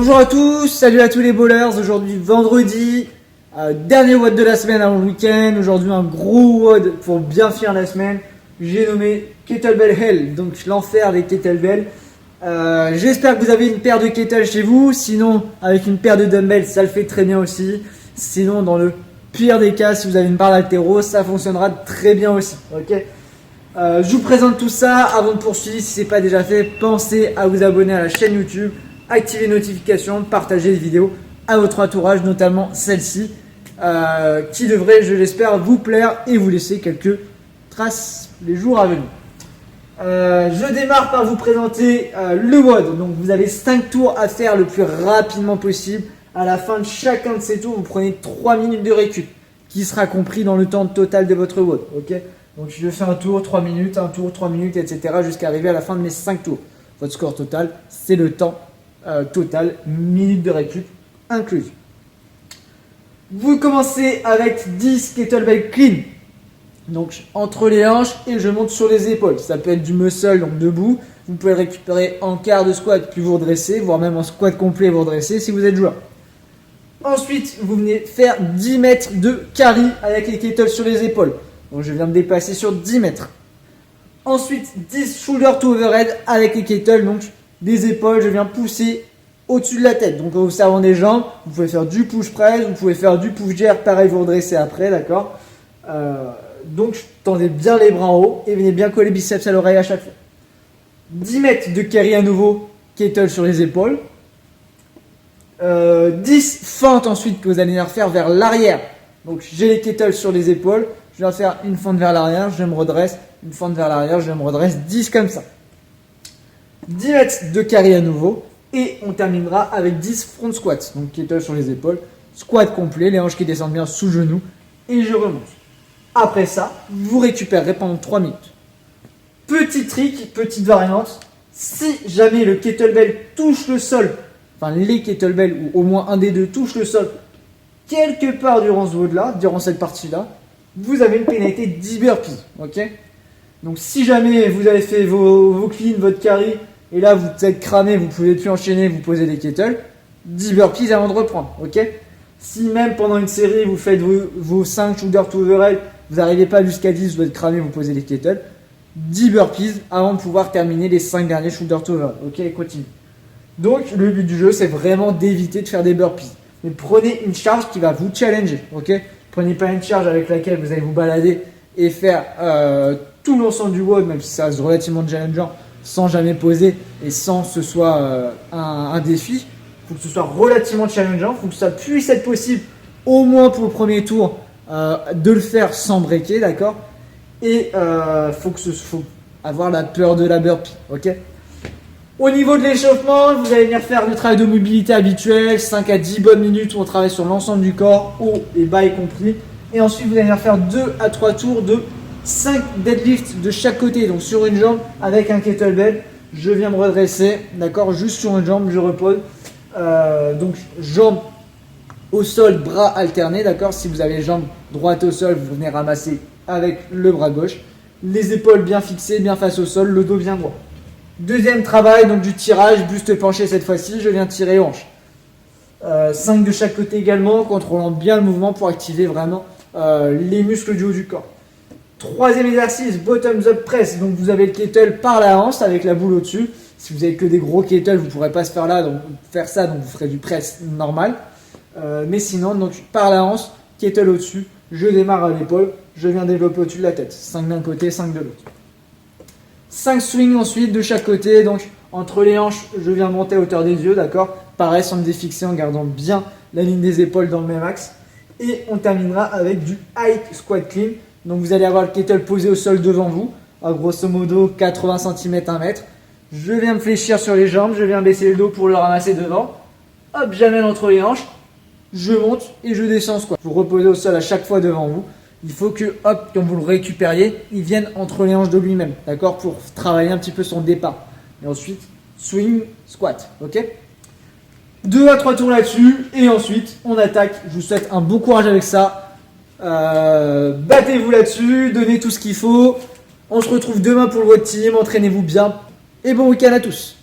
Bonjour à tous, salut à tous les bowlers. Aujourd'hui vendredi, dernier WOD de la semaine avant le week-end. Aujourd'hui un gros WOD pour bien finir la semaine. J'ai nommé Kettlebell Hell, donc l'enfer des kettlebells. J'espère que vous avez une paire de kettlebells chez vous. Sinon, avec une paire de dumbbells, ça le fait très bien aussi. Sinon, dans le pire des cas, si vous avez une barre d'haltéro, ça fonctionnera très bien aussi. Ok. Je vous présente tout ça. Avant de poursuivre, si ce n'est pas déjà fait, pensez à vous abonner à la chaîne YouTube, activer les notifications, partager les vidéos à votre entourage, notamment celle-ci, qui devrait, je l'espère, vous plaire et vous laisser quelques traces les jours à venir. Je démarre par vous présenter le WOD. Donc vous avez 5 tours à faire le plus rapidement possible. À la fin de chacun de ces tours, vous prenez 3 minutes de récup, qui sera compris dans le temps total de votre WOD. Ok. Donc je fais un tour, 3 minutes, un tour, 3 minutes, etc. jusqu'à arriver à la fin de mes 5 tours. Votre score total, c'est le temps total, minutes de récup inclus. Vous commencez avec 10 kettlebell clean. Donc entre les hanches et je monte sur les épaules. Ça peut être du muscle, donc debout. Vous pouvez le récupérer en quart de squat puis vous redresser, voire même en squat complet vous redresser si vous êtes joueur. Ensuite, vous venez faire 10 mètres de carry avec les kettles sur les épaules. Donc je viens de dépasser sur 10 mètres. Ensuite, 10 shoulder to overhead avec les kettles, donc des épaules, je viens pousser au-dessus de la tête. Donc en vous servant des jambes, vous pouvez faire du push press, vous pouvez faire du push jerk, pareil vous redressez après, d'accord. Donc tendez bien les bras en haut et venez bien coller biceps à l'oreille à chaque fois. 10 mètres de carry à nouveau, kettle sur les épaules. 10 fentes ensuite que vous allez refaire vers l'arrière. Donc j'ai les kettles sur les épaules, je vais faire une fente vers l'arrière, je me redresse, une fente vers l'arrière, je me redresse, 10 comme ça. 10 mètres de carry à nouveau et on terminera avec 10 front squats. Donc kettle sur les épaules, squat complet, les hanches qui descendent bien sous genou et je remonte. Après ça, vous récupérerez pendant 3 minutes. Petit trick, petite variante, si jamais le kettlebell touche le sol, enfin les kettlebells ou au moins un des deux touche le sol quelque part durant ce WOD là, durant cette partie-là, vous avez une pénalité de 10 burpees. Ok. Donc si jamais vous avez fait vos cleans, votre carry, et là vous êtes cramé, vous ne pouvez plus enchaîner, vous posez des kettles, 10 burpees avant de reprendre. Ok. Si même pendant une série vous faites vos 5 shoulder to overhead, vous n'arrivez pas jusqu'à 10, vous êtes cramé, vous posez des kettles, 10 burpees avant de pouvoir terminer les 5 derniers shoulder to overhead. Ok, continue. Donc le but du jeu c'est vraiment d'éviter de faire des burpees. Mais prenez une charge qui va vous challenger. Ok. Prenez pas une charge avec laquelle vous allez vous balader et faire tout l'ensemble du WOD, même si ça reste relativement challengeant, sans jamais poser et sans que ce soit un défi. Il faut que ce soit relativement challengeant, il faut que ça puisse être possible, au moins pour le premier tour, de le faire sans breaker, d'accord. Et faut avoir la peur de la burpee, ok. Au niveau de l'échauffement, vous allez venir faire le travail de mobilité habituel, 5 à 10 bonnes minutes où on travaille sur l'ensemble du corps, haut et bas y compris. Et ensuite, vous allez venir faire 2 à 3 tours de 5 deadlifts de chaque côté, donc sur une jambe avec un kettlebell. Je viens me redresser, d'accord, juste sur une jambe, je repose. Donc jambes au sol, bras alternés, d'accord. Si vous avez les jambes droites au sol, vous venez ramasser avec le bras gauche. Les épaules bien fixées, bien face au sol, le dos bien droit. Deuxième travail, donc du tirage, buste penché cette fois-ci, je viens tirer hanche. 5 de chaque côté également, contrôlant bien le mouvement pour activer vraiment les muscles du haut du corps. Troisième exercice, bottoms up press. Donc vous avez le kettle par la hanche avec la boule au-dessus. Si vous avez que des gros kettles, vous ne pourrez pas se faire là, donc faire ça, donc vous ferez du press normal. Mais sinon, donc par la hanche, kettle au-dessus, je démarre à l'épaule, je viens développer au-dessus de la tête. 5 d'un côté, 5 de l'autre. 5 swings ensuite de chaque côté, donc entre les hanches, je viens monter à hauteur des yeux, d'accord. Pareil, sans me défixer, en gardant bien la ligne des épaules dans le même axe. Et on terminera avec du high squat clean. Donc vous allez avoir le kettle posé au sol devant vous, à grosso modo 80 cm, 1 mètre. Je viens me fléchir sur les jambes, je viens baisser le dos pour le ramasser devant. Hop, j'amène entre les hanches, je monte et je descends squat. Vous reposez au sol à chaque fois devant vous. Il faut que, hop, quand vous le récupériez, il vienne entre les hanches de lui-même, d'accord, pour travailler un petit peu son départ. Et ensuite, swing, squat, ok. 2 à 3 tours là-dessus, et ensuite, on attaque. Je vous souhaite un bon courage avec ça. Battez-vous là-dessus, donnez tout ce qu'il faut. On se retrouve demain pour le WOD Team, entraînez-vous bien, et bon week-end à tous.